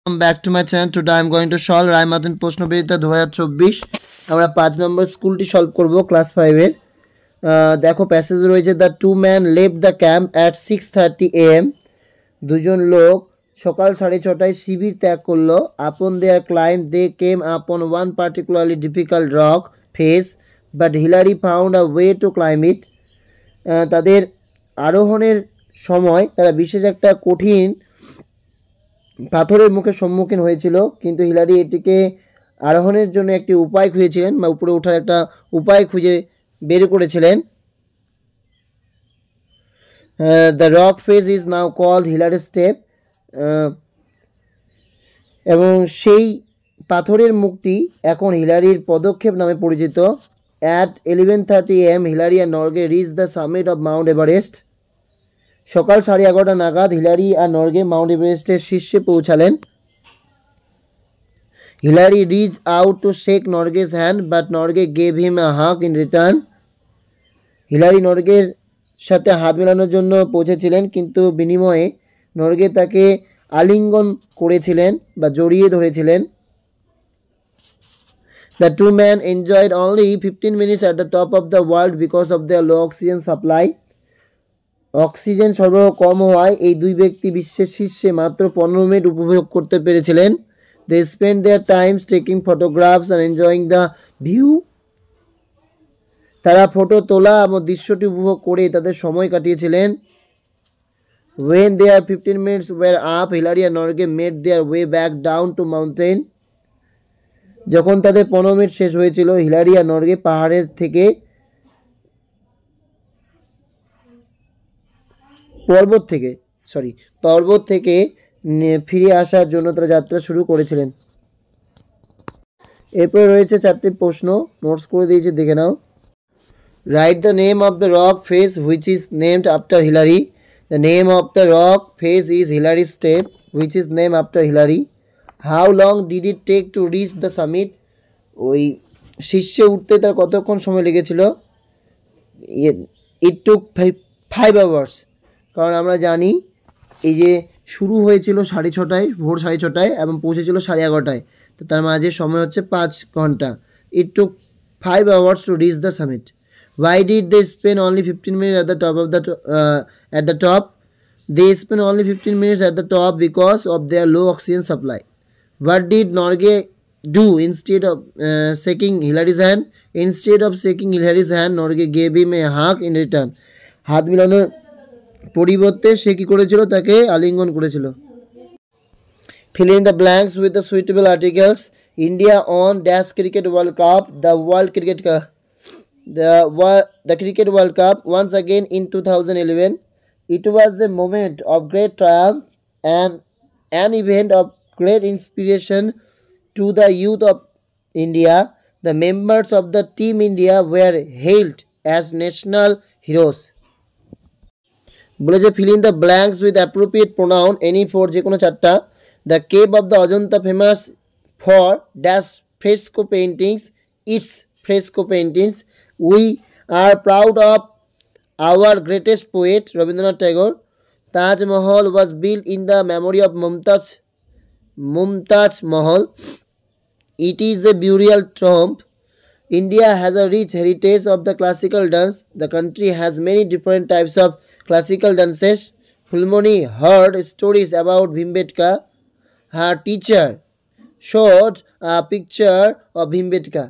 Welcome back to my channel. Today I am going to solve Ray Martin প্রশ্নবিদ্যা 2024 আমরা 5 নম্বর স্কুলটি solve করব class 5 এর। দেখো প্যাসেজ রয়েছে the to man left the camp at 6:30 AM। দুজন লোক সকাল 6:30টায় শিবির ত্যাগ করলো। আপন দেয়ার climb they came upon one particularly difficult rock face but Hillary found a way to climb it. তাদের আরোহণের সময় তারা বিশেষ একটা কঠিন পাথরের মুখে সম্মুখীন হয়েছিল, কিন্তু হিলারি এটিকে আরোহণের জন্য একটি উপায় খুঁজেছিলেন বা উপরে ওঠার একটা উপায় খুঁজে বের করেছিলেন। The rock face is now called Hillary step. এবং সেই পাথরের মুখটি এখন হিলারির পদক্ষেপ নামে পরিচিত। অ্যাট 11:30 AM হিলারি আর Norgay reach the summit of Mount Everest. সকাল 11:30 নাগাদ হিলারি আর নর্গে মাউন্ট এভারেস্টের শীর্ষে পৌঁছালেন। Hillary reach out to shake Norgay's hand but Norgay gave him a hug in return. Hillary নর্গের সাথে হাত মেলানোর জন্য পৌঁছেছিলেন, কিন্তু বিনিময়ে নর্গে তাকে আলিঙ্গন করেছিলেন বা জড়িয়ে ধরেছিলেন। The two men enjoyed only 15 minutes at the top of the world because of their low oxygen supply. Oxygen সরবরাহ কম হওয়ায় এই দুই ব্যক্তি বিশ্বের শীর্ষে মাত্র 15 মিনিট উপভোগ করতে পেরেছিলেন। They spent their time taking photographs and enjoying the view. তারা ফটো তোলা এবং দৃশ্যটি উপভোগ করে তাদের সময় কাটিয়েছিলেন। When their 15 minutes were up, Hilary and Norge made their way back down to mountain. যখন তাদের 15 মিনিট শেষ হয়েছিল, হিলারি আর নর্গে পর্বত থেকে ফিরে আসার জন্য তারা যাত্রা শুরু করেছিলেন। এরপরে রয়েছে 4টি প্রশ্ন, নোটস করে দিয়েছি, দেখে নাও। Write the name of the rock face which is named after Hillary. The name of the rock face is Hillary step which is name after Hillary. How long did it take to reach the summit. ওই শীর্ষে উঠতে তার কতক্ষণ সময় লেগেছিল। ইট টুক 5 hours। কারণ আমরা জানি এই যে শুরু হয়েছিল 6:30টায়, ভোর 6:30টায় এবং পৌঁছেছিল 11:30টায়, তো তার মাঝে সময় হচ্ছে 5 ঘন্টা। ইট টুক 5 hours two reach the summit. Why did they spend only 15 minutes at the top? They spent only 15 minutes at the top because of their low oxygen supply. What did Norge do instead of shaking Hilary's hand? Instead of shaking Hilary's hand, Norge gave him a hug in return. হাত মিলানোর পরিবর্তে সে কি করেছিল, তাকে আলিঙ্গন করেছিল। Fill in the blanks with the suitable articles. India won Dash Cricket World Cup. The Cricket World Cup once again in 2011. It was a moment of great triumph and an event of great inspiration to the youth of India. The members of the Team India were hailed as national heroes. বলেছে fill in the blanks with appropriate pronoun any for যে কোনো 4টা। The cave of the Ajanta famous for dash fresco paintings. Its fresco paintings. We are proud of our greatest poet Rabindranath Tagore. Taj Mahal was built in the memory of Mumtaz Mahal. It is a burial tomb. India has a rich heritage of the classical dance. The country has many different types of classical dances. Fulmoni heard stories about Bhimbetka. Her teacher showed a picture of Bhimbetka.